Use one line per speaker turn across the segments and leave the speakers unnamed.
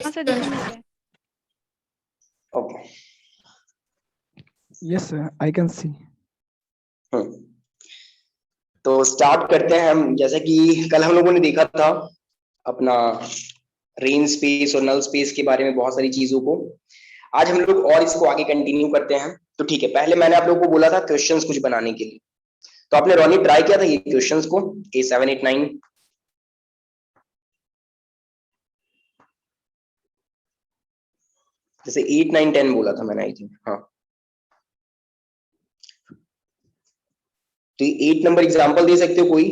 हाँ सर, दिख रहा है।
Okay.
Yes, sir. I can see.
तो स्टार्ट करते हैं हम। जैसे कि कल हम लोगों ने देखा था अपना रेंज स्पेस और नल स्पेस के बारे में बहुत सारी चीजों को। आज हम लोग और इसको आगे कंटिन्यू करते हैं। तो ठीक है, पहले मैंने आप लोगों को बोला था क्वेश्चंस कुछ बनाने के लिए। तो आपने रोनी ट्राई किया था ये क्वेश्चंस को A7 8 9? जैसे 8 9 10 बोला था मैंने, आई थिंक। हाँ, तो 8 नंबर एग्जांपल दे सकते हो कोई?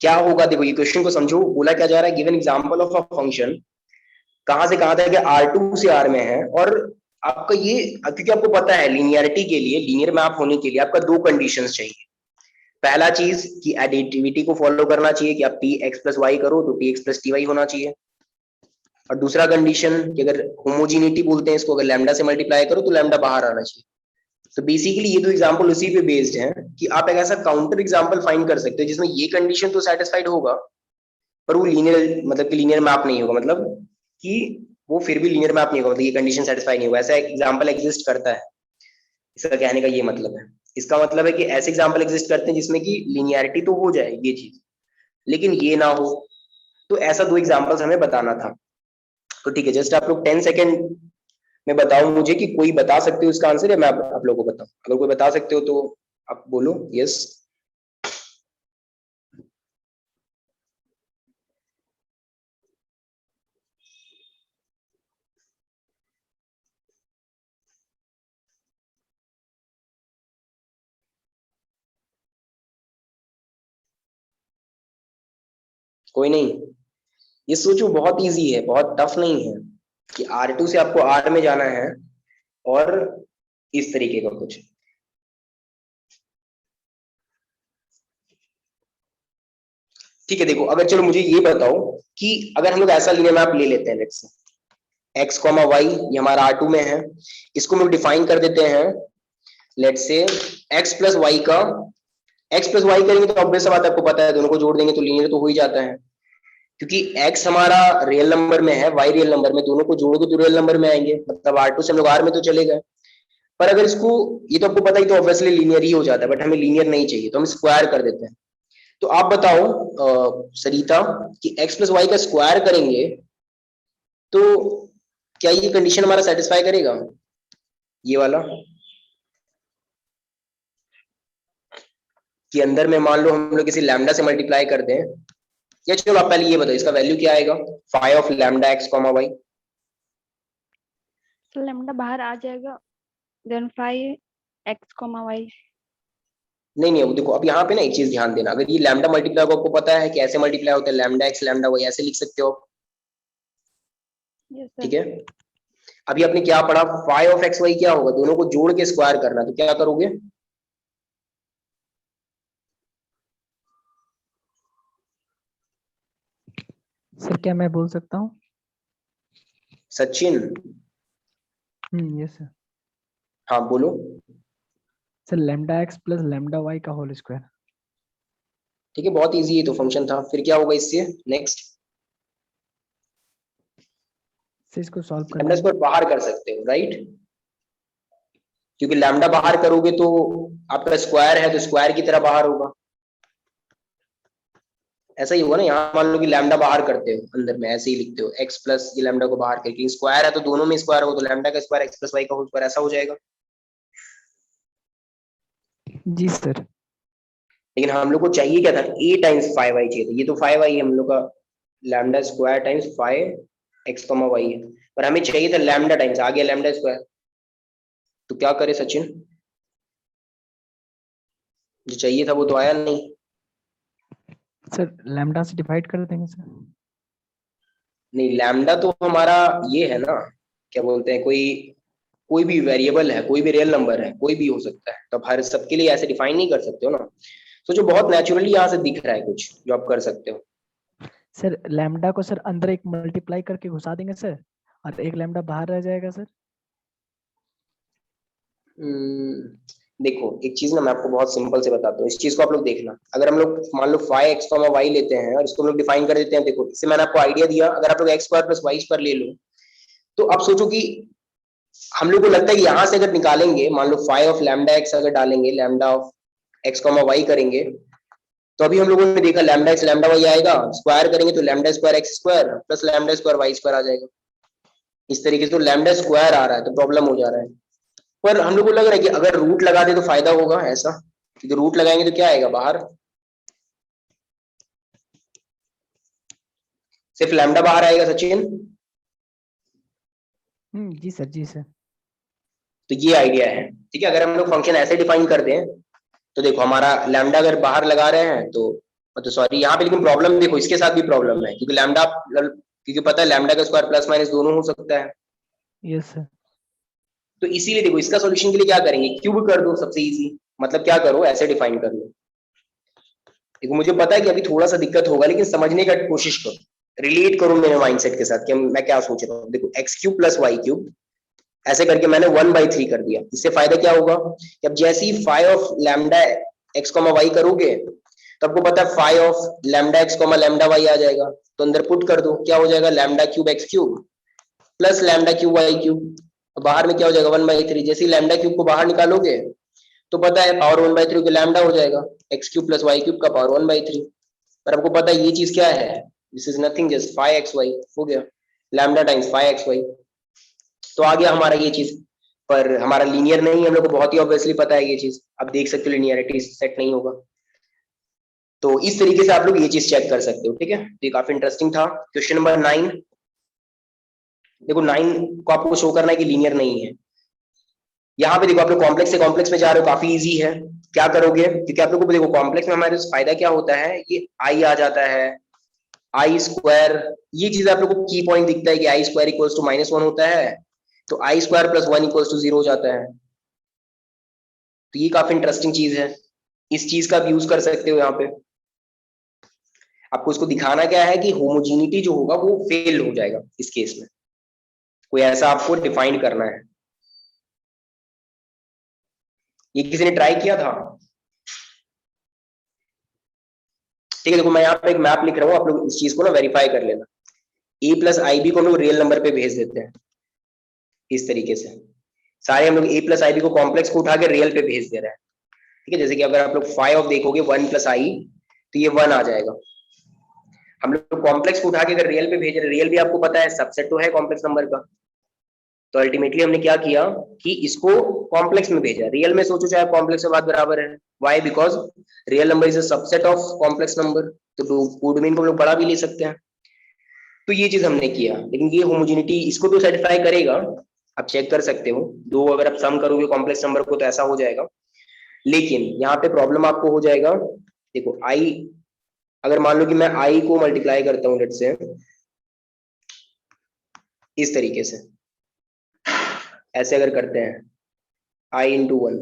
क्या होगा, देखो ये क्वेश्चन को समझो। बोला क्या जा रहा है, given example of a function, कहां से कहां तक R2 से R में है। और आपका ये, क्योंकि आपको पता है लीनियरिटी के लिए, लीनियर मैप होने के लिए आपका दो कंडीशंस चाहिए। पहला चीज कि एडिटिविटी को फॉलो करना चाहिए कि आप px प्लस वाई करो तो px प्लस टी वाई होना चाहिए। और दूसरा कंडीशन कि अगर होमोजीनिटी बोलते हैं इसको, अगर लैम्डा से मल्टीप्लाई करो तो लैम्डा बाहर आना चाहिए। तो बेसिकली ये दो एग्जांपल उसी पे बेस्ड हैं कि आप एक ऐसा काउंटर एग्जांपल फाइंड कर सकते हो जिसमें ये कंडीशन तो सेटिस्फाइड होगा पर वो लीनियर, मतलब कि लीनियर मैप नहीं होगा, मतलब कि वो फिर भी लीनियर मैप नहीं होगा, मतलब ये कंडीशन सेटिस्फाई नहीं होगा। ऐसा एग्जांपल एग्जिस्ट करता है, इसका कहने का ये मतलब है। इसका मतलब है कि ऐसे एग्जांपल एग्जिस्ट करते हैं जिसमें कि लीनियरिटी तो हो जाए ये चीज, लेकिन ये ना हो। तो ऐसा दो एग्जांपल्स हमें बताना था। तो ठीक है, जस्ट आप लोग 10 सेकेंड में बताओ मुझे कि कोई बता सकते हो इसका आंसर, या मैं आप लोगों को बताऊं? अगर कोई बता सकते हो तो आप बोलो यस। कोई नहीं? ये सोचो, बहुत इजी है, बहुत टफ नहीं है कि R2 से आपको R में जाना है और इस तरीके का कुछ। ठीक है, देखो अगर, चलो मुझे ये बताओ कि अगर हम लोग ऐसा लीनियर मैप ले लेते हैं, लेट्स से x, y ये हमारा R2 में है, इसको हम लोग डिफाइन कर देते हैं let's say x plus Y का। x प्लस वाई करेंगे तो ऑब्वियस बात है, आपको पता है दोनों को जोड़ देंगे तो लीनियर तो हो ही जाता है, क्योंकि x हमारा रियल नंबर में है, y रियल नंबर में, दोनों को जोड़ोगे तो रियल नंबर में आएंगे, मतलब R2 से हम लोग R में तो चले गए। पर अगर इसको, ये तो आपको पता ही, तो ऑब्वियसली लीनियर ही हो जाता है, बट हमें लीनियर नहीं चाहिए तो हम स्क्वायर कर देते हैं। तो आप बताओ सरिता कि x प्लस वाई का स्क्वायर करेंगे तो क्या ये कंडीशन हमारा सेटिस्फाई करेगा, ये वाला? कि अंदर में मान लो हम लोग किसी लैम्डा से मल्टीप्लाई कर दें, या चलो आप पहले ये बताओ इसका वैल्यू क्या आएगा, phi of lambda X comma Y.
तो लैम्डा बाहर आ जाएगा, देन 5x, y।
नहीं नहीं, अब देखो, अब यहाँ पे ना एक चीज ध्यान देना, अगर ये लैम्डा मल्टीप्लाई को आपको पता है कि ऐसे मल्टीप्लाई होता है, लैम्डा एक्स लैम्डा वाई, ऐसे लिख सकते हो आप।
Yes sir.
ठीक है, अभी आपने क्या पढ़ा, फाई ऑफ एक्स वाई क्या होगा, दोनों को जोड़ के स्क्वायर करना, तो क्या करोगे?
सर क्या मैं बोल सकता हूँ?
सचिन?
Yes sir.
हाँ बोलो।
Sir lambda x plus lambda y का होल स्क्वायर।
ठीक है, बहुत इजी है, तो फंक्शन था, फिर क्या होगा इससे नेक्स्ट?
सर इसको सॉल्व कर
लैम्डा
देंगे।
स्क्वायर बाहर कर सकते हो, राइट? क्योंकि लैम्डा बाहर करोगे तो आपका स्क्वायर है तो स्क्वायर की तरह बाहर होगा, ऐसा ही होगा ना। यहाँ मान लो कि लैम्डा बाहर करते हो, अंदर में ऐसे ही लिखते हो x प्लस ये लैम्डा को बाहर करके, स्क्वायर है तो दोनों में स्क्वायर होगा, तो लैम्डा का स्क्वायर x प्लस वाई का होल स्क्वायर, ऐसा हो जाएगा।
जी सर।
लेकिन हम लोग को चाहिए क्या था, a टाइम्स फाइव वाई चाहिए था, ये तो फाइव वाई हम लोग का lambda square times five X comma Y है, पर हमें चाहिए था लैम्डा टाइम्स, आ गया लैम्डा स्क्वायर। तो क्या करे सचिन, जो चाहिए था वो तो आया नहीं।
सर लैम्डा से डिवाइड कर देंगे सर।
नहीं, लैम्डा तो हमारा ये है ना, क्या बोलते हैं, कोई कोई भी वेरिएबल है, कोई भी रियल नंबर है, कोई भी हो सकता है, तो आप हर सबके लिए ऐसे डिफाइन नहीं कर सकते हो ना। तो जो बहुत नेचुरली यहाँ से दिख रहा है कुछ जो आप कर सकते हो।
सर लैम्डा को सर अंदर एक मल्टीप्लाई करके घुसा देंगे सर, और एक लैम्डा बाहर रह जाएगा सर।
देखो एक चीज ना मैं आपको बहुत सिंपल से बताता हूँ, इस चीज को आप लोग देखना। अगर हम लोग मान लो 5x, y लेते हैं और इसको हम लोग डिफाइन कर देते हैं, देखो इससे मैंने आपको आइडिया दिया, अगर आप लोग x square plus Y square ले लो, तो अब सोचो कि हम लोग को लगता है कि यहाँ से अगर निकालेंगे, मान लो फाइव ऑफ लैम्डा एक्स अगर डालेंगे, लैम्डा ऑफ एक्स वाई करेंगे, तो अभी हम लोगों ने देखा लैम्डा एक्स लैम्डा वाई आएगा, स्क्वायर करेंगे तो lambda square x square plus lambda square y square आ जाएगा। इस तरीके से तो लैम्डा स्क्वायर आ रहा है तो प्रॉब्लम हो जा रहा है। पर हम लोग को लग रहा है कि अगर रूट लगा दे तो फायदा होगा ऐसा, क्योंकि रूट लगाएंगे तो क्या आएगा बाहर, सिर्फ लैम्डा बाहर आएगा सचिन।
जी सर, जी सर।
तो ये आइडिया है, ठीक है। अगर हम लोग फंक्शन ऐसे डिफाइन कर दें तो देखो हमारा लैम्डा अगर बाहर लगा रहे हैं तो सॉरी यहाँ पे, लेकिन प्रॉब्लम देखो इसके साथ भी प्रॉब्लम है, क्योंकि लैम्डा, क्योंकि पता है लैम्डा का स्क्वायर प्लस माइनस दोनों हो सकता है।
Yes sir.
तो इसीलिए देखो इसका सॉल्यूशन के लिए क्या करेंगे, क्यूब कर दो, सबसे इजी। मतलब क्या करो, ऐसे डिफाइन कर लो। देखो मुझे पता है कि अभी थोड़ा सा दिक्कत होगा, लेकिन समझने का कोशिश करो, रिलेट करो मेरे माइंडसेट के साथ कि मैं क्या सोच रहा हूँ। देखो X cube plus Y cube ऐसे करके मैंने 1/3 कर दिया। इससे फायदा क्या होगा कि अब जैसे ही five of lambda x y करोगे तो आपको पता है five of lambda x lambda y आ जाएगा, तो अंदर पुट कर दो, क्या हो जाएगा lambda cube x cube plus lambda cube y cube. तो बाहर में क्या हो जाएगा 1/3। जैसे ही लैम्डा क्यूब को बाहर निकालोगे तो पता है पावर 1/3 का लैम्डा हो जाएगा, X cube plus Y cube का पावर 1/3। पर आपको पता है ये चीज क्या है, this is nothing just 5xy हो गया, लैम्डा टाइम्स 5xy। तो आ गया हमारा ये चीज, पर हमारा लीनियर नहीं है, हम लोग को बहुत ही ऑब्वियसली पता है ये चीज। अब देख सकते हो लीनियरिटी सेट नहीं होगा। तो इस तरीके से आप लोग ये चीज चेक कर सकते हो, ठीक है। तो ये काफी इंटरेस्टिंग था। क्वेश्चन नंबर 9, देखो 9 को आपको शो करना है कि लीनियर नहीं है। यहाँ पे देखो आप लोग कॉम्प्लेक्स से कॉम्प्लेक्स में जा रहे हो, काफी इजी है। क्या करोगे, क्योंकि आप लोगों को देखो कॉम्प्लेक्स में हमारे फायदा क्या होता है, ये आई आ जाता है, आई स्क्वायर, ये चीज आप लोग को की पॉइंट दिखता है कि आई स्क्वायर इक्वल्स टू -1 होता है, तो आई स्क्वायर प्लस 1 इक्वल्स टू 0 हो जाता है। तो ये काफी इंटरेस्टिंग चीज है, इस चीज का आप यूज कर सकते हो। यहाँ पे आपको इसको दिखाना क्या है कि होमोजीनिटी जो होगा वो फेल हो जाएगा इस केस में, कोई ऐसा आपको डिफाइन करना है। ये किसी ने ट्राई किया था, ठीक है। देखो मैं यहाँ पे एक मैप लिख रहा हूँ, आप लोग इस चीज को ना वेरीफाई कर लेना। ए प्लस आई बी को हम लोग रियल नंबर पे भेज देते हैं इस तरीके से, सारे हम लोग ए प्लस आई बी को कॉम्प्लेक्स को उठा के रियल पे भेज दे रहे हैं, ठीक है। जैसे कि अगर आप लोग 5 ऑफ देखोगे 1 प्लस आई, तो ये 1 आ जाएगा। हम लोग कॉम्प्लेक्स को उठा के अगर रियल पे भेज रहे, रियल भी आपको पता है सबसेट तो है कॉम्प्लेक्स नंबर का, तो अल्टीमेटली हमने क्या किया कि इसको कॉम्प्लेक्स में भेजा। रियल में सोचो चाहे कॉम्प्लेक्स में बात बराबर है, why because real number is a subset of complex number, तो कोड मीन को हम लोग बड़ा भी ले सकते हैं। तो ये चीज हमने किया, लेकिन ये होमोजेनिटी इसको तो सेटिस्फाई करेगा, आप चेक कर सकते हो। दो अगर आप सम करोगे कॉम्प्लेक्स नंबर को तो ऐसा हो जाएगा, लेकिन यहाँ पे प्रॉब्लम आपको हो जाएगा। देखो आई, अगर मान लो कि मैं आई को मल्टीप्लाई करता हूँ लेट से इस तरीके से, ऐसे अगर करते हैं i इंटू 1,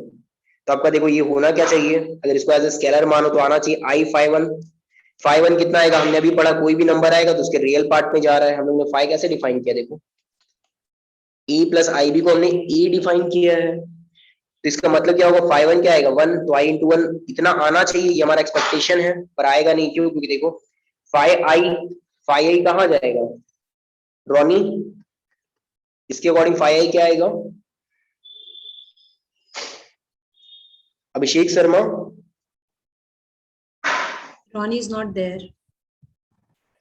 तो आपका देखो ये होना क्या चाहिए, अगर इसको एज ए स्केलर मानो तो आना चाहिए i 5 1 कितना आएगा, हमने अभी पढ़ा कोई भी नंबर आएगा तो उसके रियल पार्ट में जा रहा है। हम लोग ने 5 कैसे डिफाइन किया, देखो a प्लस आई बी को हमने a डिफाइन किया है, तो इसका मतलब क्या होगा 5 1 क्या आएगा 1, तो i इंटू 1 इतना आना चाहिए, ये हमारा एक्सपेक्टेशन है, पर आएगा नहीं। क्यों, क्योंकि देखो 5i कहाँ जाएगा रॉनी, इसके अकॉर्डिंग 5i क्या आएगा, Abhishek Sharma.
Ronnie is not there.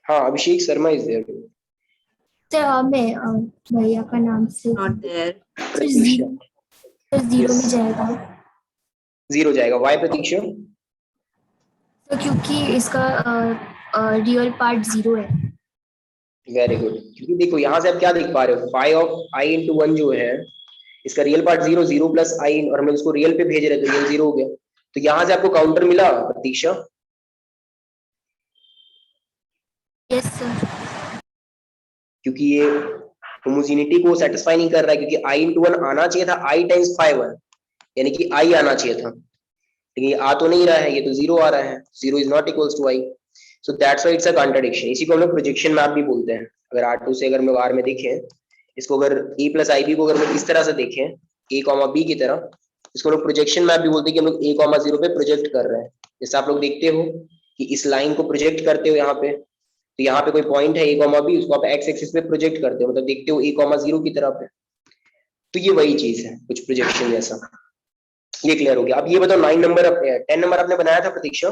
हाँ अभिषेक शर्मा इज देयर,
मैं भैया का नाम से
Not there.
तो जीरो में जाएगा,
0 जाएगा। वाई प्रतीक्षा,
तो क्योंकि इसका रियल पार्ट 0 है।
Very good. क्योंकि देखो यहाँ से आप क्या देख पा रहे हो, 5 ऑफ आई इंटू 1 जो है इसका रियल पार्ट 0, 0 प्लस आई, और हम लोग इसको रियल पे भेज रहे तो रियल 0 हो गया। तो यहाँ से आपको काउंटर मिला प्रतीक्षा,
यस सर।
क्योंकि ये होमोजेनिटी को सेटिस्फाई नहीं कर रहा है, क्योंकि आई इंटू 1 आना चाहिए था आई टाइम्स 5 1, यानी कि आई आना चाहिए था, लेकिन ये आ तो नहीं रहा है, ये तो 0 आ रहा है, 0 is not equals to I, so that's why it's a contradiction. इसी को हम लोग प्रोजेक्शन मैप भी बोलते हैं। अगर R2 से अगर हम लोग R में देखें इसको, अगर a प्लस आई बी को अगर हम इस तरह से देखें a, b की तरह, इसको लोग प्रोजेक्शन मैप भी बोलते हैं कि हम लोग a कॉमा 0 पे प्रोजेक्ट कर रहे हैं। जैसे आप लोग देखते हो कि इस लाइन को प्रोजेक्ट करते हो यहाँ पे, तो यहाँ पे कोई पॉइंट है a कॉमा b, उसको आप x एक्सिस पे प्रोजेक्ट करते हो, मतलब देखते हो a कॉमा 0 की तरफ है। तो ये वही चीज है, कुछ प्रोजेक्शन जैसा। ये क्लियर हो गया। अब ये बताओ 9 नंबर अपने 10 नंबर आपने बनाया था प्रतीक्षा?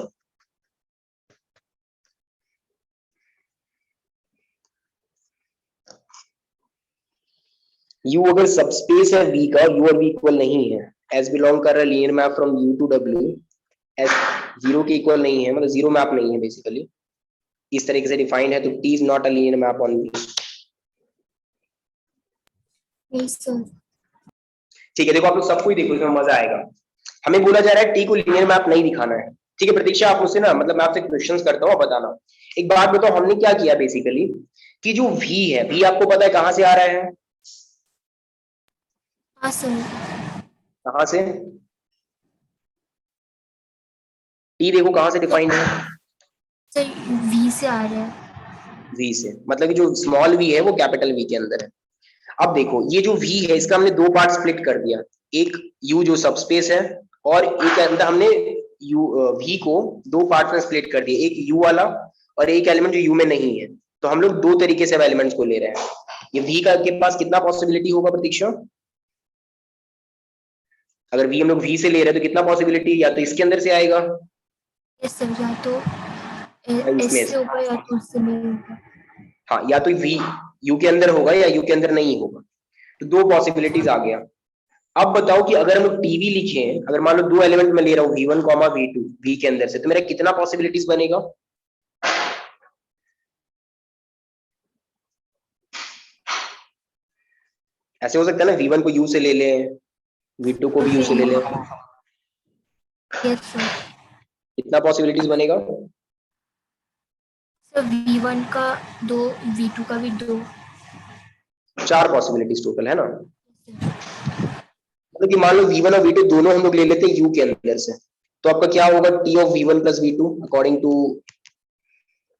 यू अगर सबस्पेस है V का, यू और V इक्वल नहीं है, एस बिलोंग कर रहा है linear map from U to W, S 0 के इक्वल नहीं है, मतलब 0 मैप नहीं है बेसिकली, इस तरीके से डिफाइंड है, तो T is not a linear map on V।
Yes sir.
ठीक है, देखो आप लोग सबको ही देखो, इसमें मजा आएगा। हमें बोला जा रहा है T को लीनियर मैप नहीं दिखाना है। ठीक है प्रतीक्षा, आप मुझसे ना, मतलब मैं आपसे क्वेश्चंस करता हूँ, बताना। एक बात बताओ, हमने क्या किया बेसिकली कि जो V है, V आपको पता है कहां से आ रहा है?
हाँ सर।
कहां से? T देखो कहां से डिफाइंड है?
सर V से आ रहा है।
V से, मतलब कि जो स्मॉल v है वो कैपिटल V के अंदर है। अब देखो ये जो V है, इसका हमने दो पार्ट स्प्लिट कर दिया, एक U जो सबस्पेस है, और एक अंदर हमने V को दो पार्ट में स्प्लिट कर दिया, एक U वाला और एक एलिमेंट जो U में नहीं है। तो हम लोग दो तरीके से एलिमेंट्स को ले रहे हैं। ये V का के पास कितना पॉसिबिलिटी होगा प्रतीक्षा? अगर V हम लोग V से ले रहे हैं तो कितना पॉसिबिलिटी, या तो इसके अंदर से आएगा,
यस सर, या तो
इसमें
S
से।
से होगा या तो उससे नहीं होगा।
हाँ, या तो V U के अंदर होगा या U के अंदर नहीं होगा, तो दो पॉसिबिलिटीज आ गया। अब बताओ कि अगर हम लोग टीवी लिखें, अगर मान लो दो एलिमेंट में ले रहा हूँ V1 कॉमा V2 V के अंदर से, तो मेरा कितना पॉसिबिलिटीज बनेगा? ऐसे हो सकता है ना, V1 को U से ले लें, V2 को भी U से ले लें,
यस सर।
कितना पॉसिबिलिटीज बनेगा?
सर V1 का 2, V2 का भी 2।
चार पॉसिबिलिटीज टोटल है ना। मतलब कि मान लो V1 और V2 दोनों हम लोग ले लेते हैं U के अंदर से, तो आपका क्या होगा? T of V1 plus V2 according to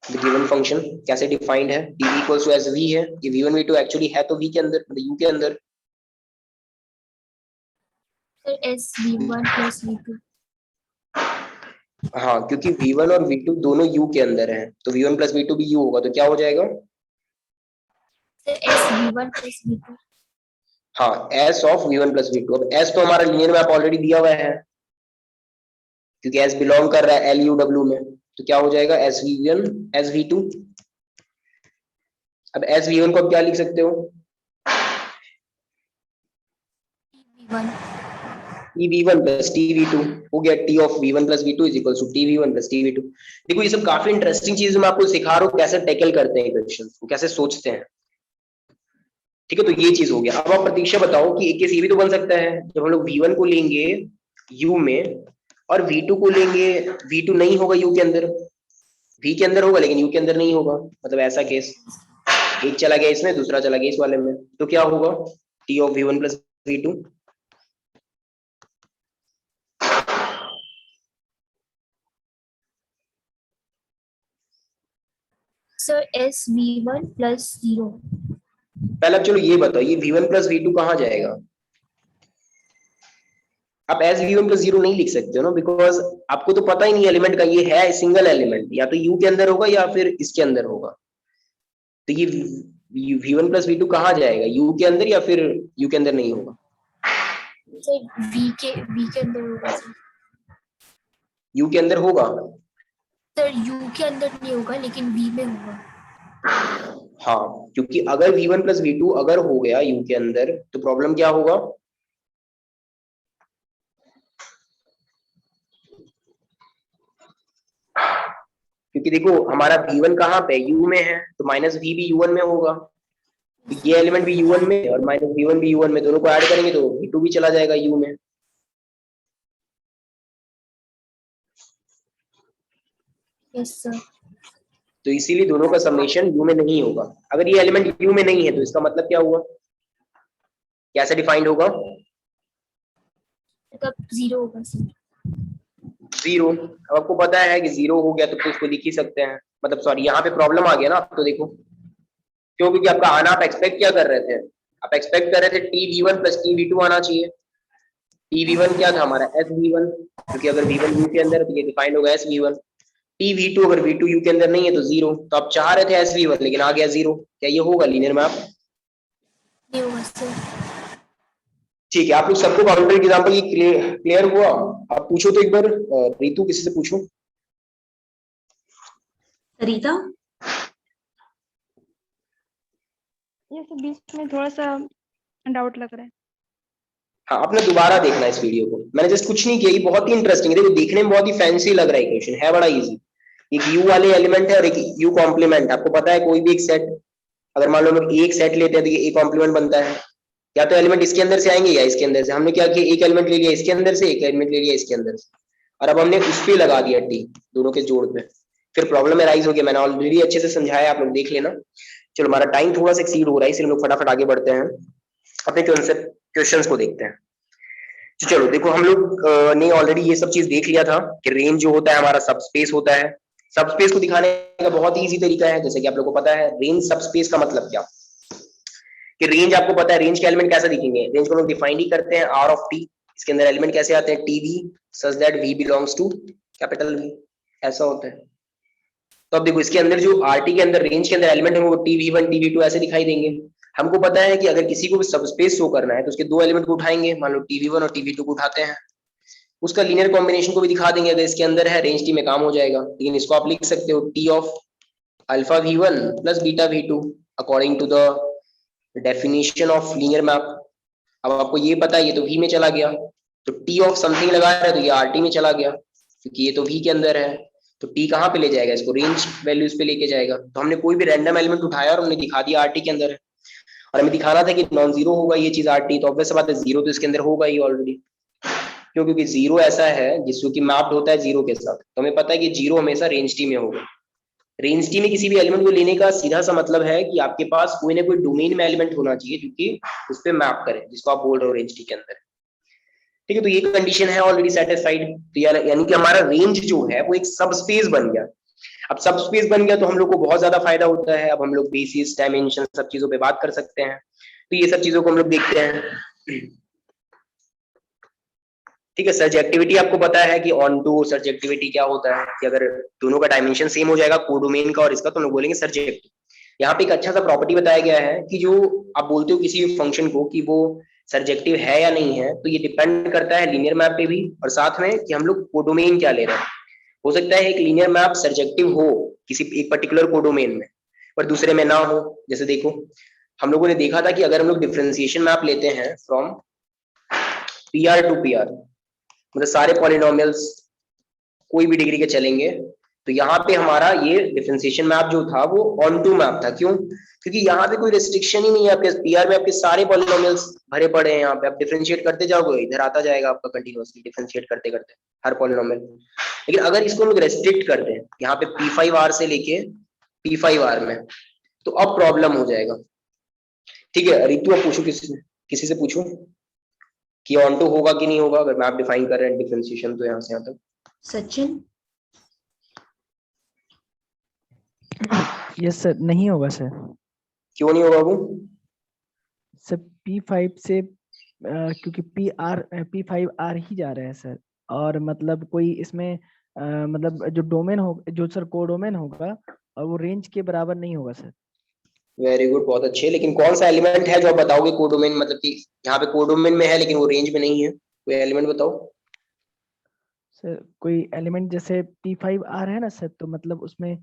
the given function कैसे डिफाइंड है? T equals to S V है, ये V1 V2 एक्चुअली है तो V के अंदर, मतलब U के अंदर।
Sir S V1 plus V2।
हाँ, क्योंकि V1 और V2 दोनों U के अंदर हैं, तो V1 प्लस V2 भी U होगा, तो क्या हो जाएगा?
Sir S V1 plus V2।
हाँ, S of V1 plus V2। अब S तो हमारा लीनियर मैप ऑलरेडी दिया हुआ है, क्योंकि S बिलोंग कर रहा है LUW में, तो क्या हो जाएगा? SV1 SV2। अब SV1 को आप क्या लिख सकते हो?
V1।
TV1 प्लस TV2 हो गया। T of V1 plus V2 is equals to TV1 plus TV2। देखो ये सब काफी इंटरेस्टिंग चीज मैं आपको सिखा रहा हूँ, कैसे टैकल करते हैं क्वेश्चंस को, कैसे सोचते हैं। ठीक है, तो ये चीज हो गया। अब आप प्रतीक्षा बताओ कि एक केस ये भी तो बन सकता है, जब हम लोग V1 को लेंगे U में और V2 को लेंगे, V2 नहीं होगा U के अंदर, V के अंदर होगा लेकिन U के अंदर नहीं होगा, मतलब ऐसा केस, एक चला गया इसमें, दूसरा चला गया इस वाले में, तो क्या होगा? T of V1 plus V2।
Sir S V1 plus 0।
पहले अब चलो ये बताओ, ये V1 प्लस V2 कहाँ जाएगा? आप एस V1 प्लस 0 नहीं लिख सकते हो ना, बिकॉज आपको तो पता ही नहीं एलिमेंट का, ये है सिंगल एलिमेंट, या तो U के अंदर होगा या फिर इसके अंदर होगा। तो ये V1 प्लस V2 कहाँ जाएगा? U के अंदर या फिर U के अंदर नहीं होगा?
सर V के अंदर होगा सर।
U के अंदर होगा।
सर U के अंदर नहीं होगा लेकिन V में होगा।
हाँ, क्योंकि अगर V1 प्लस V2 अगर हो गया U के अंदर, तो प्रॉब्लम क्या होगा? क्योंकि देखो हमारा V1 कहाँ पे? U में है, तो माइनस V भी U1 में होगा, तो ये एलिमेंट भी U1 में और माइनस V1 भी U1 में, दोनों को ऐड करेंगे तो V2 भी चला जाएगा U में।
Yes sir.
तो इसीलिए दोनों का समेशन U में नहीं होगा। अगर ये एलिमेंट U में नहीं है तो इसका मतलब क्या हुआ? कैसे डिफाइंड होगा?
तब 0 होगा सर।
0। अब आपको पता है कि 0 हो गया तो फिर इसको लिख ही सकते हैं, मतलब सॉरी यहाँ पे प्रॉब्लम आ गया ना। तो देखो क्यों, क्योंकि आपका आना, आप एक्सपेक्ट क्या कर रहे थे? आप एक्सपेक्ट कर रहे थे TV1 प्लस TV2 आना चाहिए, tv1 क्या था हमारा sv1, क्योंकि अगर v1 u के अंदर है तो ये डिफाइंड होगा sv1। tv2 अगर v2 u के अंदर नहीं है तो 0। तो आप चाह रहे थे sv1 लेकिन आ गया 0। क्या ये होगा लीनियर मैप?
नहीं होगा सर।
ठीक है, आप लोग सबको बाउंड्री एग्जांपल ये क्लियर हुआ? आप पूछो तो एक बार, रितु किसी से पूछो।
सरिता,
ये सब बीच में थोड़ा सा डाउट लग रहा है।
हाँ, आपने दोबारा देखना है इस वीडियो को, मैंने जस्ट कुछ नहीं किया, ये बहुत ही इंटरेस्टिंग है, देखो देखने में बहुत ही फैंसी लग रहा है, इक्वेशन है बड़ा इजी। एक u वाले एलिमेंट है और एक u कॉम्प्लीमेंट। आपको पता है कोई भी एक सेट, अगर मान लो हम एक सेट लेते हैं तो ये a कॉम्प्लीमेंट बनता है, या तो एलिमेंट इसके अंदर से आएंगे या इसके अंदर से। हमने क्या किया, एक एलिमेंट ले लिया इसके अंदर से, एक एलिमेंट ले लिया इसके अंदर से, और अब हमने उस पे लगा दिया t, दोनों के जोड़ पे, फिर प्रॉब्लम एराइज हो गया। मैंने ऑलरेडी अच्छे से समझाया, आप लोग देख लेना। चलो हमारा टाइम थोड़ा सा एक्सीड हो रहा है, इसलिए हम लोग फटाफट आगे बढ़ते हैं, अपने क्वेश्चंस को देखते हैं। तो चलो देखो, हम लोग ने ऑलरेडी ये सब चीज देख लिया था कि रेंज जो होता है हमारा सबस्पेस होता है। सबस्पेस को दिखाने का बहुत ही इजी तरीका है, जैसे कि आप लोगों को पता है रेंज सबस्पेस का मतलब क्या, कि रेंज आपको पता है रेंज के एलिमेंट कैसे दिखेंगे। रेंज को लोग डिफाइन ही करते हैं आर ऑफ टी, इसके अंदर एलिमेंट कैसे आते हैं, T V such that V belongs to capital V, ऐसा होता है। तो अब देखो इसके अंदर जो आर टी के अंदर रेंज के अंदर एलिमेंट है वो T V one T V two ऐसे दिखाई देंगे। हमको पता है कि अगर किसी को भी सबस्पेस शो करना है तो उसके दो एलिमेंट को उठाएंगे, मान लो टी वी वन और टी वी टू को उठाते हैं, उसका लीनियर कॉम्बिनेशन को भी दिखा देंगे। अगर इसके अंदर है रेंज टी में काम हो जाएगा, लेकिन इसको आप लिख सकते हो T of alpha V one plus beta V two according to the definition of linear map. अब आपको ये पता है ये तो वी में चला गया, तो टी ऑफ समथिंग लगा रहा है तो ये आर टी में चला गया, क्योंकि ये तो वी के अंदर है। तो टी कहाँ पे ले जाएगा, इसको रेंज वैल्यूज पे लेके जाएगा। तो हमने कोई भी रैंडम एलिमेंट उठाया और हमने दिखा दिया आर टी के अंदर है, और हमें दिखाना था कि नॉन जीरो होगा ये चीज आर टी, तो ऑब्वियस बात है जीरो तो इसके अंदर होगा ही ऑलरेडी, क्योंकि जीरो ऐसा है जिसको कि मैप्ड होता है जीरो के साथ। तो हमें पता है कि जीरो हमेशा रेंज टी में होगा। रेंज टी में किसी भी एलिमेंट को लेने का सीधा सा मतलब है कि आपके पास कोई ना कोई डोमेन में एलिमेंट होना चाहिए जो कि उस पर मैप करे, जिसको आप बोल रहे हो रेंज टी के अंदर। ठीक है, तो ये कंडीशन है ऑलरेडी सेटिस्फाइड। तो यानी कि हमारा रेंज जो है वो एक सब स्पेस बन गया। अब सब स्पेस बन गया तो हम लोग को बहुत ज्यादा फायदा होता है। अब हम लोग बेसिस डायमेंशन सब चीजों पे बात कर सकते हैं, तो ये सब चीजों को हम लोग देखते हैं। ठीक है, सर्जेक्टिविटी आपको पता है कि ऑन टू सर्जेक्टिविटी क्या होता है, कि अगर दोनों का डायमेंशन सेम हो जाएगा कोडोमेन का और इसका, तो हम लोग बोलेंगे सर्जेक्टिव। यहाँ पे एक अच्छा सा प्रॉपर्टी बताया गया है कि जो आप बोलते हो किसी भी फंक्शन को कि वो सर्जेक्टिव है या नहीं है, तो ये डिपेंड करता है लीनियर मैप पे भी, और साथ में कि हम लोग कोडोमेन क्या ले रहे हैं। हो सकता है एक लीनियर मैप सर्जेक्टिव हो किसी एक पर्टिकुलर कोडोमेन में, पर दूसरे में ना हो। जैसे देखो हम लोगों ने देखा था कि अगर हम लोग डिफरेंशिएशन मैप लेते हैं from P R to P R, मतलब सारे पॉलिनोमियल्स कोई भी डिग्री के चलेंगे, तो यहाँ पे हमारा ये डिफरेंशिएशन मैप जो था वो ऑन टू मैप था। क्यों? क्योंकि यहाँ पे कोई रिस्ट्रिक्शन ही नहीं है। आपके पीआर में आपके सारे पॉलिनोमियल्स भरे पड़े हैं, यहाँ पे आप डिफरेंशिएट करते जाओगे, इधर आता जाएगा आपका कंटिन्यूअसली डिफरेंशिएट करते करते हर पॉलिनोमियल। लेकिन अगर इसको हम लोग रेस्ट्रिक्ट करते हैं यहाँ पे P5R से लेके P5R में, तो अब प्रॉब्लम हो जाएगा। ठीक है, रितु आप पूछो किसी से पूछो कि ऑन टू होगा कि नहीं होगा, अगर मैप डिफाइन कर रहे हैं डिफरेंशिएशन तो यहाँ से यहाँ तक।
सचिन,
यस सर, नहीं होगा सर।
क्यों नहीं होगा वो?
सर P5 से क्योंकि P5R ही जा रहा है सर, और मतलब कोई इसमें मतलब जो डोमेन हो, जो सर कोडोमेन होगा, और वो रेंज के बराबर नहीं होगा सर।
वेरी गुड, बहुत अच्छे। लेकिन कौन सा एलिमेंट है जो आप बताओगे कोडोमेन, मतलब कि यहाँ पे कोडोमेन में है लेकिन वो रेंज में नहीं है, कोई एलिमेंट बताओ।
सर कोई एलिमेंट जैसे P5R है ना सर, तो मतलब उसमें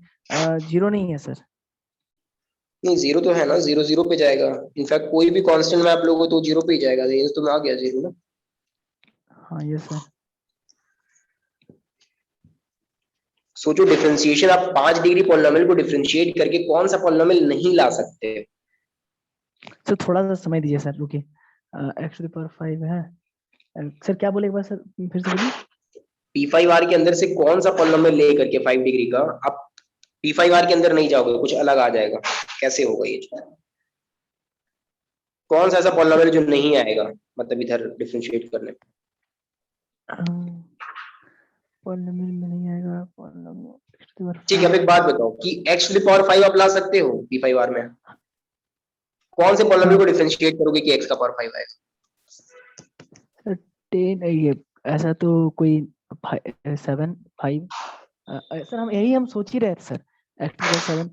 जीरो नहीं है सर।
नहीं, जीरो तो है ना, जीरो जीरो पे जाएगा। इनफैक्ट कोई भी कांस्टेंट में आप लोगों तो जीरो पे ही जाएगा, रेंज तो में आ गया जीरो ना।
हाँ यस सर।
सोचो डिफरेंशिएशन, आप 5 डिग्री पॉलिनोमियल को डिफरेंशिएट करके कौन सा पॉलिनोमियल नहीं ला सकते।
सर थोड़ा सा समय दीजिए सर, रुकिए। x to the power 5 है सर, क्या बोले एक बार सर, फिर से बोलिए।
P5R के अंदर से कौन सा पॉलिनोमियल ले करके 5 डिग्री का आप P5R के अंदर नहीं जाओगे, कुछ अलग आ जाएगा। कैसे होगा ये चीज? कौन सा ऐसा पॉलिनोमियल जो नहीं आएगा, मतलब इधर डिफरेंशिएट करने पे?
पॉलिनोमियल में नहीं आएगा polynomial x to the power
ठीक है, अब एक बात बताओ कि x to the power 5 आप ला सकते हो P5R में, कौन से पॉलिनोमियल को डिफरेंशिएट करोगे कि x का पावर 5 आएगा?
10 ये ऐसा तो कोई 7 5 सर हम यही हम सोच ही रहे थे सर x टू 7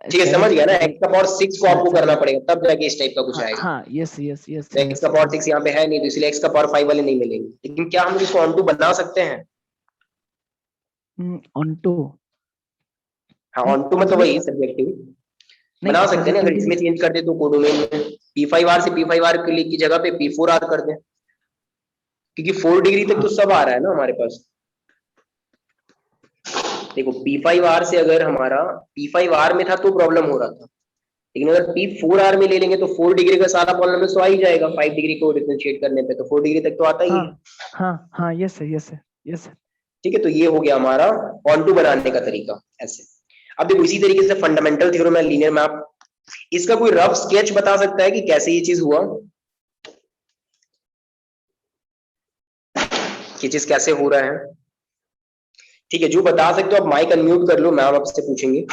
ठीक है, समझ गया ना, x का पावर 6 को आपको करना पड़ेगा तब जाके इस टाइप का कुछ आएगा।
हाँ यस यस यस
तो x का पावर 6 यहाँ पे है नहीं, तो इसलिए x का पावर 5 वाले नहीं मिलेंगे। लेकिन क्या हम लोग इसको ऑन टू बना सकते हैं?
ऑन टू
हाँ, ऑन टू मतलब वही सब्जेक्टिव बना सकते हैं ना। अगर इसमें चेंज कर दे तो कोडोमेन में P5R से P5R की जगह पे P4R कर दें, क्योंकि 4 डिग्री तक तो सब आ रहा है ना हमारे पास। देखो P5R से अगर हमारा P5R में था तो प्रॉब्लम हो रहा था, लेकिन अगर P4R में ले लेंगे तो 4 डिग्री का सारा प्रॉब्लम तो आ ही जाएगा 5 डिग्री को डिफरेंशिएट करने पे, तो 4 डिग्री तक तो आता ही है।
हाँ हाँ yes sir yes sir yes sir.
ठीक है, तो ये हो गया हमारा ऑन टू बनाने का तरीका ऐसे। अब देखो इसी तरीके से फंडामेंटल थ्योरम है लीनियर मैप, इसका कोई रफ स्केच बता सकता है कि कैसे ये चीज हुआ, ये चीज कैसे हो रहा है? ठीक है, जो बता सकते हो आप माइक अनम्यूट कर लो, मैम आपसे पूछेंगे।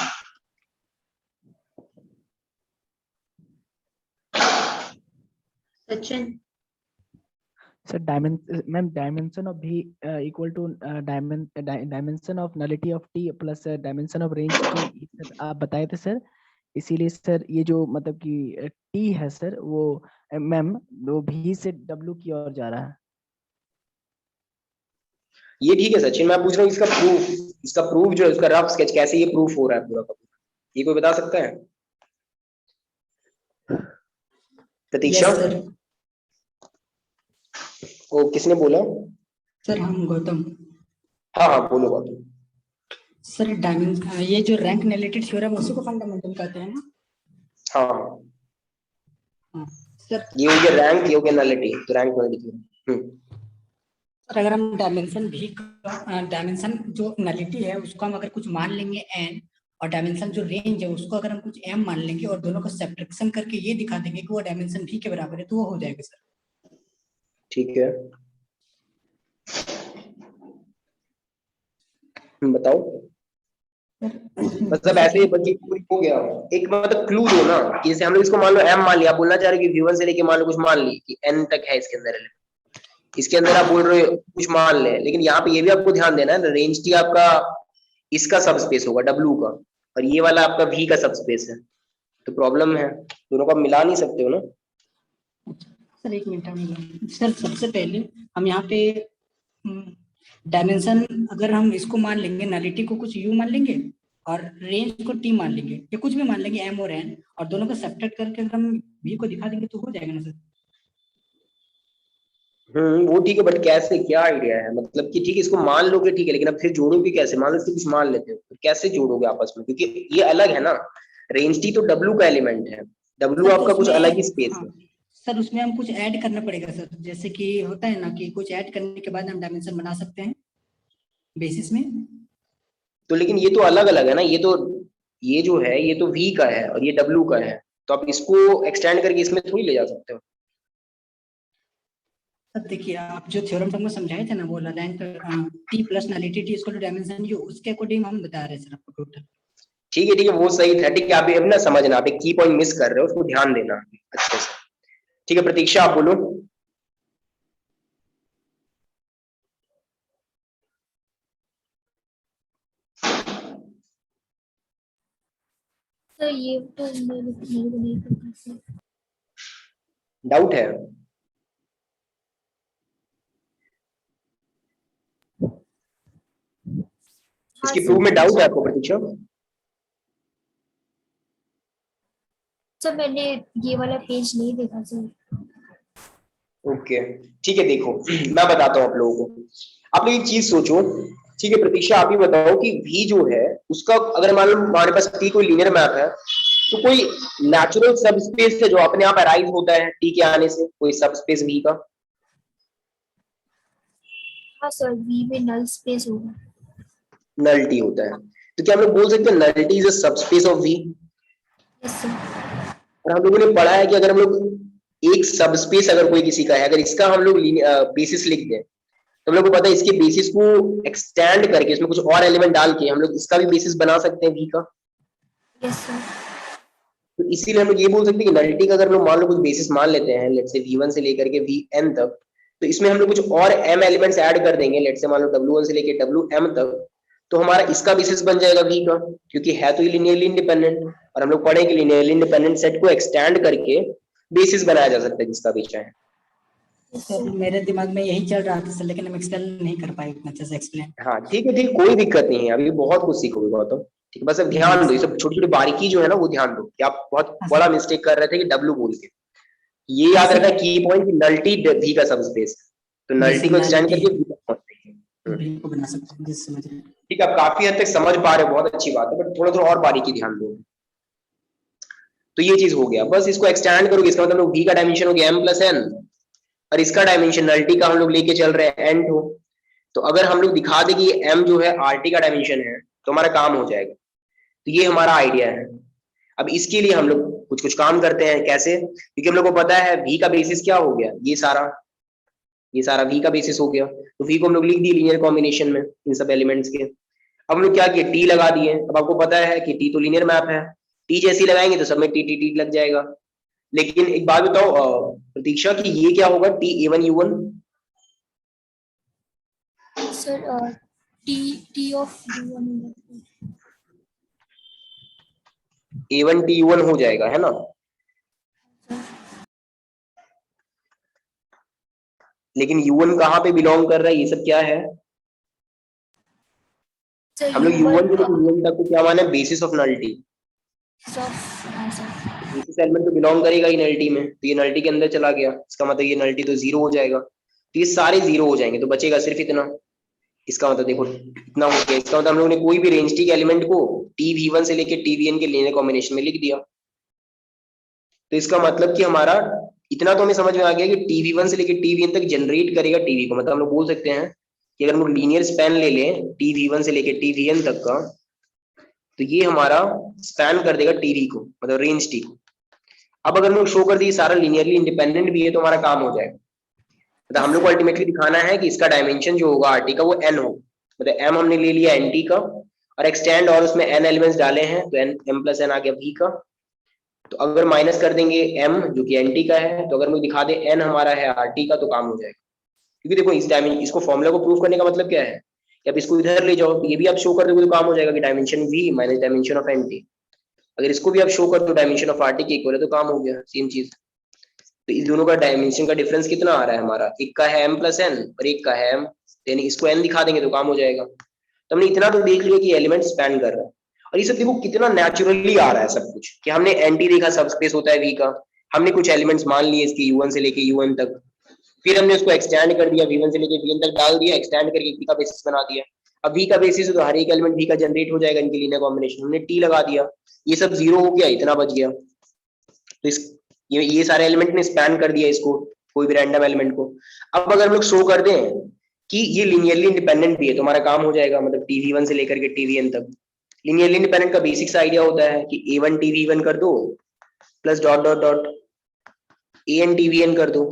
Sachin,
sir ma'am dimension of भी equal to dimension of nullity of T plus dimension of range T, आप बताए थे सर। इसीलिए सर ये जो मतलब कि टी है सर वो मैम वो भी से डब्ल्यू की ओर जा रहा है।
ये ठीक है सचिन, मैं पूछ रहा हूँ इसका प्रूफ जो है, उसका रफ स्केच कैसे ये प्रूफ हो रहा है पूरा का पूरा, ये कोई बता सकता है? प्रतीक्षा?
yes, sir.
ओ किसने बोला?
सर हम गौतम।
हाँ हाँ बोलो गौतम।
सर डायमेंशन, ये जो रैंक नलिटी थ्योरम उसी को फंडामेंटल कहते हैं ना?
हाँ
हाँ सर।
ये हो गया रैंक, ये हो गया नलिटी, तो रैंक नलिटी।
सर अगर हम डायमेंशन भी डायमेंशन जो नलिटी है उसको हम अगर कुछ मान लेंगे n, और डायमेंशन जो रेंज है उसको अगर हम कुछ m मान लेंगे और दोनों का सब्ट्रैक्शन करके ये दिखा देंगे कि वो डायमेंशन v के बराबर है, तो वो हो जाएगा सर।
ठीक है, बताओ। मतलब ऐसे बच्चे हो गया एक मतलब क्लू दो ना, कि जैसे हम लोग इसको मान लो m मान लिया, आप बोलना चाह रहे हो कि v1 से लेके मान लो कुछ मान ली कि n तक है इसके अंदर, इसके अंदर आप बोल रहे हो कुछ मान ले, लेकिन यहाँ पे ये भी आपको ध्यान देना है, रेंज टी आपका इसका सब स्पेस होगा W का, और ये वाला आपका V का सब स्पेस है, तो प्रॉब्लम है, दोनों को मिला नहीं सकते हो ना।
सर एक मिनट सर, सबसे पहले हम यहाँ पे डायमेंशन अगर हम इसको मान लेंगे, नलिटी को कुछ u मान लेंगे और रेंज को t मान लेंगे, या कुछ भी मान लेंगे m और n, और दोनों को सब्ट्रैक्ट करके अगर हम v को दिखा देंगे तो हो जाएगा ना सर?
वो ठीक है, बट कैसे, क्या आइडिया है? मतलब कि ठीक है इसको मान लोगे ठीक है, लेकिन अब फिर जोड़ोगे कैसे? मान लो इसको कुछ मान लेते हो तो कैसे जोड़ोगे आपस में, क्योंकि ये अलग है ना, रेंज टी तो W का एलिमेंट है, W आपका कुछ अलग ही स्पेस है।
सर उसमें हम कुछ ऐड करना पड़ेगा सर, जैसे कि होता है ना कि कुछ ऐड करने के बाद हम डायमेंशन बना सकते हैं बेसिस में।
तो लेकिन ये तो अलग अलग है ना, ये जो है ये तो V का है और ये W का है, तो आप इसको एक्सटेंड करके इसमें थोड़ी ले जा सकते हो।
सर देखिए, आप जो थ्योरम हमको समझाए थे ना, वो rank T plus nullity T equal to dimension U, उसके अकॉर्डिंग हम बता रहे हैं सर आपको टोटल।
ठीक है वो सही था, ठीक है आप अब ना समझना, आप एक की पॉइंट मिस कर रहे हो, उसको ध्यान देना अच्छे से। ठीक है प्रतीक्षा आप बोलो।
तो ये तो मेरे को नहीं पता सर।
डाउट है? इसकी प्रूफ में डाउट है आपको प्रतीक्षा?
सर मैंने ये वाला पेज नहीं देखा सर।
ओके ठीक है, देखो मैं बताता हूँ आप लोगों को, आप लोग एक चीज सोचो। ठीक है प्रतीक्षा आप ही बताओ कि V जो है उसका अगर मान लो हमारे पास T कोई लीनियर मैप है, तो कोई नेचुरल सब स्पेस है जो अपने आप अराइज होता है T के आने से, कोई सब स्पेस V का?
हाँ सर, V में नल स्पेस होगा।
नल T होता है, तो क्या हम लोग बोल सकते हैं नल T is a subspace of V?
Yes sir.
और हम लोगों ने पढ़ा है कि अगर हम लोग एक सबस्पेस अगर कोई किसी का है, अगर इसका हम लोग बेसिस लिख दें, तो हम लोग को पता है इसके बेसिस को एक्सटेंड करके इसमें कुछ और एलिमेंट डाल के हम लोग इसका भी बेसिस बना सकते हैं V का।
Yes sir.
तो इसीलिए हम लोग ये बोल सकते हैं कि नलिटी का अगर हम लोग मान लो कुछ बेसिस मान लेते हैं, लेट्स से V1 से लेकर के Vn तक, तो इसमें हम लोग कुछ और m एलिमेंट्स ऐड कर देंगे, लेट से मान लो W1 से लेके Wm तक, तो हमारा इसका बेसिस बन जाएगा V का, क्योंकि है तो ये लीनियरली इंडिपेंडेंट, और हम लोग पढ़े कि लीनियरली इंडिपेंडेंट सेट को एक्सटेंड करके बेसिस बनाया जा सकता है जिसका भी चाहे।
सर मेरे दिमाग में यही चल रहा था सर, लेकिन हम एक्सप्लेन नहीं कर पाए उतना अच्छे से एक्सप्लेन।
हाँ ठीक है, कोई दिक्कत नहीं है, अभी बहुत कुछ सीखोगे गौतम, ठीक है, बस अब ध्यान दो, ये सब छोटी छोटी बारीकी जो है ना वो ध्यान दो, कि आप बहुत बड़ा मिस्टेक कर रहे थे कि W बोल के, ये याद रखना की पॉइंट, नल्टी V का सबस्पेस, तो नल्टी को एक्सटेंड करके V तक पहुंचते हैं।
V को बना सकते हैं, जिस समझ रहे हैं।
ठीक है, आप काफी हद तक समझ पा रहे हो, बहुत अच्छी बात है, बट थोड़ा थोड़ा और बारीकी ध्यान दो। तो ये चीज हो गया, बस इसको एक्सटेंड करोगे, इसका मतलब V का डायमेंशन हो गया m + n, और इसका डायमेंशन नल्टी का हम लोग लेके चल रहे हैं n2, तो अगर हम लोग दिखा दे कि ये m जो है RT का डायमेंशन है, तो हमारा काम हो जाएगा। तो ये हमारा आइडिया है। अब इसके लिए हम लोग कुछ कुछ काम करते हैं, कैसे, क्योंकि हम लोग को पता है V का बेसिस क्या हो गया, ये सारा V का बेसिस हो गया, तो V को हम लोग लिख दिए लीनियर कॉम्बिनेशन में इन सब एलिमेंट्स के। अब हम लोग क्या किए, T लगा दिए। अब आपको पता है कि T तो लीनियर मैप है, T जैसी लगाएंगे तो सब में T लग जाएगा। लेकिन एक बात बताओ प्रतीक्षा, कि ये क्या होगा T A1 U1?
Sir T of U1
A1 T U1 हो जाएगा, है ना। लेकिन U1 कहाँ पे बिलोंग कर रहा है, ये सब क्या है,
सर
हम लोग U1 को U1 तक को क्या माने, basis of nullity, basis element तो बिलोंग करेगा ही नलिटी में, तो ये नलिटी के अंदर चला गया, इसका मतलब ये नलिटी तो जीरो हो जाएगा, तो ये सारे जीरो हो जाएंगे, तो बचेगा सिर्फ इतना। इसका मतलब देखो इतना हो गया, इसका मतलब हम लोगों ने कोई भी रेंज टी के एलिमेंट को TV1 से लेके TVN के लीनियर कॉम्बिनेशन में लिख दिया। तो इसका मतलब कि हमारा इतना तो हमें समझ में आ गया कि TV1 से लेके TVN तक जनरेट करेगा TV को, मतलब हम लोग बोल सकते हैं कि अगर हम लोग लीनियर स्पैन ले लें TV1 से लेके TVN तक का, तो ये हमारा स्पैन कर देगा TV को, मतलब रेंज T को। अब अगर हम लोग शो कर दिए सारा लीनियरली इंडिपेंडेंट भी है, तो हमारा काम हो जाएगा। मतलब हम लोग को अल्टीमेटली दिखाना है कि इसका डायमेंशन जो होगा RT का वो n हो, मतलब m हमने ले लिया NT का, और एक्सटेंड और उसमें n एलिमेंट्स डाले हैं, तो m + n आ गया V का। तो अगर माइनस कर देंगे m जो कि NT का है, तो अगर मुझे दिखा दे n हमारा है RT का, तो काम हो जाएगा। क्योंकि देखो इस डायमेंशन, इसको फॉर्मूला को प्रूव करने का मतलब क्या है कि आप इसको इधर ले जाओ, ये भी आप शो कर दोगे तो काम हो जाएगा कि dimension V minus dimension of NT। अगर इसको भी आप शो कर दो डायमेंशन ऑफ RT के इक्वल है, तो काम हो गया, सेम चीज। तो इस दोनों का डायमेंशन का डिफरेंस कितना आ रहा है हमारा, एक का है m + n और एक का है m, यानी इसको n दिखा देंगे तो काम हो जाएगा। तो हमने इतना तो देख लिया कि एलिमेंट स्पैन कर रहा है, और ये सब देखो कितना नेचुरली आ रहा है सब कुछ, कि हमने NT देखा सबस्पेस होता है V का, हमने कुछ एलिमेंट्स मान लिए इसके U1 से लेके UN तक, फिर हमने उसको एक्सटेंड कर दिया, V1 से लेके Vn तक डाल दिया, एक्सटेंड करके V का बेसिस बना दिया। अब V का बेसिस है तो हर एक एलिमेंट V का जनरेट हो जाएगा इनके लीनियर कॉम्बिनेशन, हमने T लगा दिया, ये सब जीरो हो गया, इतना बच गया। तो इस ये सारे एलिमेंट ने स्पैन कर दिया इसको, कोई भी रैंडम एलिमेंट को। अब अगर हम लोग शो कर दें कि ये लीनियरली इंडिपेंडेंट भी है, तो हमारा काम हो जाएगा, मतलब TV1 से लेकर के TVN तक। लीनियरली इंडिपेंडेंट का बेसिक्स आइडिया होता है कि A1 TV1 कर दो plus dot dot dot AN TVN कर दो।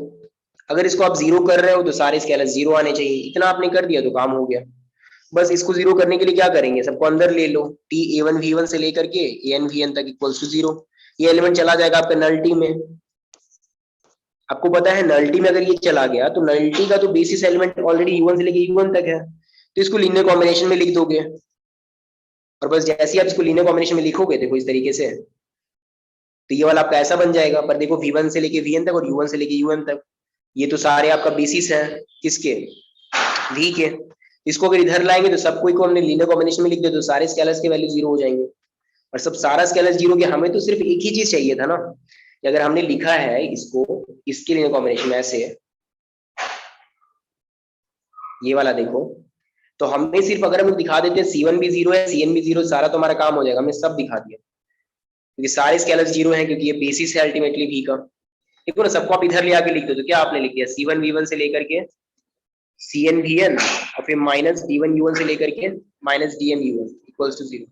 अगर इसको आप जीरो कर रहे हो तो सारे स्केलर जीरो आने चाहिए, इतना आपने कर दिया तो काम हो गया। बस इसको जीरो करने के लिए क्या करेंगे, सबको अंदर ले लो, T A1 V1 से लेकर के AN VN तक इक्वल्स टू 0, ये एलिमेंट चला जाएगा आपका नलिटी में। आपको पता है नलिटी में अगर ये चला गया, तो नलिटी का तो बेसिस एलिमेंट ऑलरेडी U1 से लेके U1 तक है, तो इसको लीनियर कॉम्बिनेशन में लिख दोगे, और बस जैसे ही आप इसको लीनियर कॉम्बिनेशन में लिखोगे देखो इस तरीके से, तो ये वाला आपका ऐसा बन जाएगा। पर देखो V1 से लेके Vn तक और U1 से लेके UN तक, ये तो सारे आपका बेसिस है किसके, V के। इसको अगर इधर लाएंगे तो सब कोई को हमने लीनियर कॉम्बिनेशन में लिख दिया, तो सारे स्केलर्स के वैल्यू जीरो हो जाएंगे, और सब सारा स्केलर जीरो के, हमें तो सिर्फ एक ही चीज चाहिए था ना, कि अगर हमने लिखा है इसको इसके लीनियर कॉम्बिनेशन में ऐसे, ये वाला देखो, तो हमें सिर्फ अगर हम लोग दिखा देते C1 भी जीरो है Cn भी जीरो, सारा तो हमारा काम हो जाएगा, हमने सब दिखा दिया, क्योंकि सारे स्केलर्स जीरो हैं, क्योंकि ये बेसिस है अल्टीमेटली V का। देखो ना, सबको आप इधर ले आके लिख दो, तो क्या आपने लिख दिया C1 V1 से लेकर के Cn Vn, और फिर माइनस D1 U1 से लेकर के minus Dn U1 equals to 0।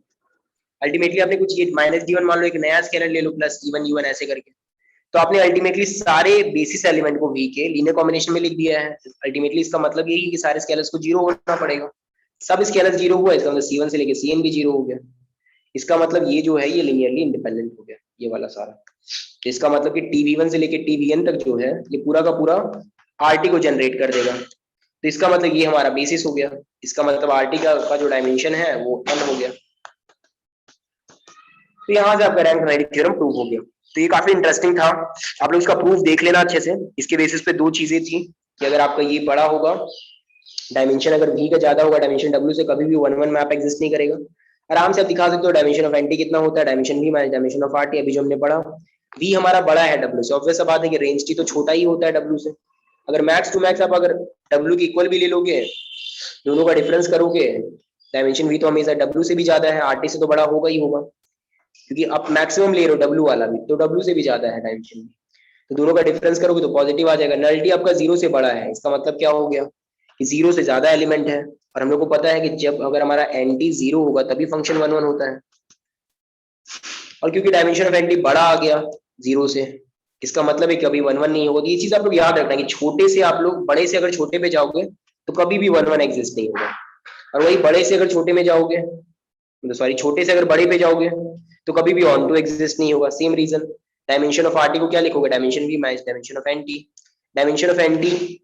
Ultimately आपने कुछ ये माइनस D1 मान लो एक नया स्केलर ले लो प्लस E1 U1 ऐसे करके, तो आपने अल्टीमेटली सारे बेसिस एलिमेंट को V के लीनियर कॉम्बिनेशन में लिख दिया है। अल्टीमेटली इसका मतलब यही है कि सारे स्केलर्स को जीरो होना पड़ेगा, सब स्केलर जीरो हुआ, इसका मतलब C1 से लेके Cn भी जीरो हो गया। इसका मतलब ये जो है ये लीनियरली इंडिपेंडेंट हो गया, ये वाला सारा। तो इसका मतलब कि TV1 से लेके TVN तक जो है ये पूरा का पूरा आरटी को जनरेट कर देगा। तो इसका मतलब ये हमारा बेसिस हो गया, इसका मतलब आरटी का जो डायमेंशन है वो n हो गया। तो यहाँ से आपका रैंक नलिटी थ्योरम प्रूव हो गया। तो ये काफी इंटरेस्टिंग था, आप लोग इसका प्रूफ देख लेना अच्छे से। इसके बेसिस पे दो चीजें थी कि अगर आपका ये बड़ा होगा, डायमेंशन अगर v का ज्यादा होगा डायमेंशन w से, कभी भी 1-1 मैप एग्जिस्ट नहीं करेगा। आराम से आप दिखा सकते हो डायमेंशन ऑफ एंटी कितना होता है, dimension v minus dimension of RT. अभी जो हमने पढ़ा v हमारा बड़ा है w से, ऑब्वियस बात है कि रेंज t तो छोटा ही होता है w से। अगर मैक्स टू मैक्स आप अगर w की इक्वल भी ले लोगे, दोनों का डिफरेंस करोगे, डायमेंशन v तो हमेशा w से भी ज्यादा है, आरटी से तो बड़ा होगा ही होगा, क्योंकि आप मैक्सिमम ले रहे हो w वाला भी, तो w से भी ज्यादा है डायमेंशन, तो दोनों का डिफरेंस करोगे तो पॉजिटिव आ जाएगा। नलिटी आपका 0 से बड़ा है, इसका मतलब क्या हो गया कि 0 से ज्यादा एलिमेंट है। और हम लोग को पता है कि जब अगर हमारा एंटी 0 होगा तभी फंक्शन 1-1 होता है। और क्योंकि डायमेंशन ऑफ एंटी बड़ा आ गया 0 से, इसका मतलब है कि कभी 1-1 नहीं होगा। तो ये चीज आप लोग याद रखना कि छोटे से आप लोग बड़े से अगर छोटे पे जाओगे तो कभी भी 1-1 एग्जिस्ट नहीं होगा, और वही बड़े से अगर छोटे में जाओगे, मतलब सॉरी छोटे से अगर बड़े पे जाओगे तो कभी भी ऑन टू एग्जिस्ट नहीं होगा। Same reason, dimension of RT को क्या लिखोगे, dimension v minus dimension of NT. Dimension of NT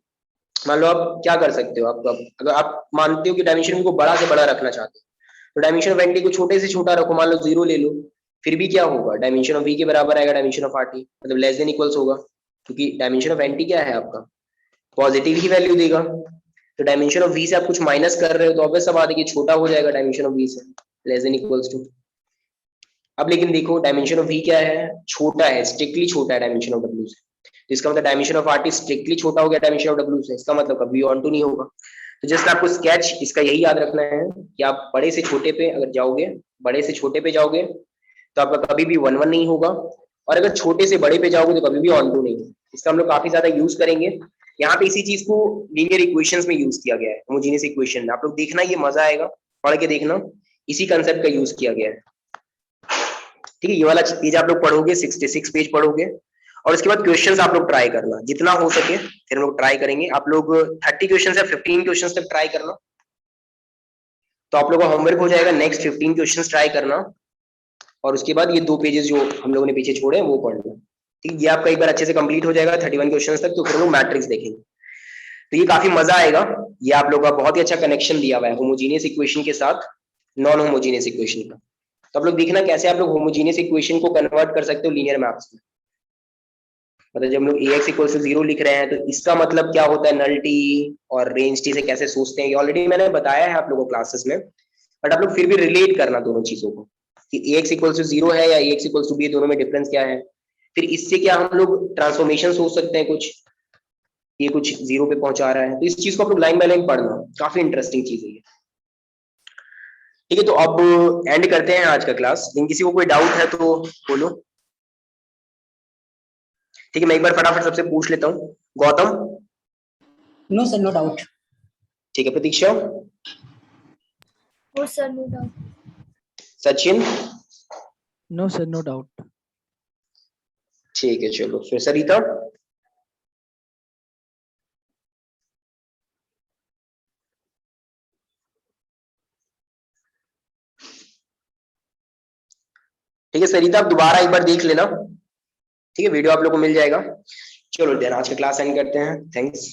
मान लो आप क्या कर सकते हो, आप अगर आप मानते हो कि डायमेंशन को बड़ा से बड़ा रखना चाहते हो तो डायमेंशन ऑफ एनटी को छोटे से छोटा रखो, मान लो 0 ले लो, फिर भी क्या होगा, डायमेंशन ऑफ v के बराबर आएगा डायमेंशन ऑफ आरटी, मतलब लेस देन इक्वल्स होगा, क्योंकि डायमेंशन ऑफ एनटी क्या है आपका, पॉजिटिव ही वैल्यू देगा। तो डायमेंशन ऑफ v से आप कुछ माइनस कर रहे हो तो ऑब्वियस सा बात है कि छोटा हो जाएगा डायमेंशन ऑफ v से, लेस देन इक्वल्स टू। अब लेकिन देखो डायमेंशन ऑफ v क्या है, छोटा है, स्ट्रिक्टली छोटा है डायमेंशन ऑफ w से, तो इसका मतलब डायमेंशन ऑफ आरटी स्ट्रिक्टली छोटा हो गया डायमेंशन ऑफ w से, इसका मतलब कभी ऑन टू नहीं होगा। तो जस्ट आपको स्केच इसका यही याद रखना है कि आप बड़े से छोटे पे अगर जाओगे, बड़े से छोटे पे जाओगे तो आपका कभी भी 1-1 नहीं होगा, और अगर छोटे से बड़े पे जाओगे तो कभी भी ऑन टू नहीं होगा। इसका हम लोग काफी ज्यादा यूज करेंगे। यहाँ पे इसी चीज को लीनियर इक्वेशंस में यूज किया गया है, होमोजेनियस इक्वेशन में। आप लोग देखना, ये मजा आएगा पढ़ के देखना, इसी कंसेप्ट का यूज किया गया है। ठीक है, ये वाला पेज आप लोग पढ़ोगे, 66 पेज पढ़ोगे, और उसके बाद क्वेश्चंस आप लोग ट्राई करना जितना हो सके, फिर हम लोग ट्राई करेंगे। आप लोग 30 क्वेश्चंस या 15 क्वेश्चंस तक ट्राई करना, तो आप लोगों का होमवर्क हो जाएगा नेक्स्ट 15 क्वेश्चंस ट्राई करना, और उसके बाद ये 2 पेजेस जो हम लोगों ने पीछे छोड़े हैं वो पढ़ना। ठीक है, ये आपका एक बार अच्छे से कंप्लीट हो जाएगा 31 क्वेश्चंस तक, तो फिर हम लोग मैट्रिक्स देखेंगे। तो ये काफी मजा आएगा। ये आप लोगों का बहुत ही अच्छा कनेक्शन दिया हुआ है होमोजेनियस इक्वेशन के साथ नॉन होमोजेनियस इक्वेशन का। तो आप लोग देखना कैसे आप लोग होमोजेनियस इक्वेशन को कन्वर्ट कर सकते हो लीनियर मैप्स में। मतलब जब हम लोग ax इक्वल टू 0 लिख रहे हैं तो इसका मतलब क्या होता है, नल टी और रेंज टी से कैसे सोचते हैं, ये ऑलरेडी मैंने बताया है आप लोगों को क्लासेस में, बट आप लोग फिर भी रिलेट करना दोनों चीजों को कि ax इक्वल टू 0 है या ax इक्वल टू b, दोनों में डिफरेंस क्या है। फिर इससे क्या हम लोग ट्रांसफॉर्मेशन सोच सकते हैं, कुछ ये कुछ 0 पे पहुंचा रहा है, तो इस चीज को आप लोग लाइन बाय लाइन पढ़ना, काफी इंटरेस्टिंग चीज है ये। ठीक है, तो अब एंड करते हैं आज का क्लास। लेकिन किसी को कोई डाउट है तो बोलो। ठीक है, मैं एक बार फटाफट सबसे पूछ लेता हूँ। Gautam?
No sir, no doubt.
ठीक है, प्रतीक्षा?
वो sir no doubt.
Sachin?
No sir, no doubt.
ठीक है, चलो फिर सरिता? ठीक है सरिता, आप दोबारा एक बार देख लेना, ठीक है, वीडियो आप लोग को मिल जाएगा। चलो देन आज का क्लास एंड करते हैं, थैंक्स।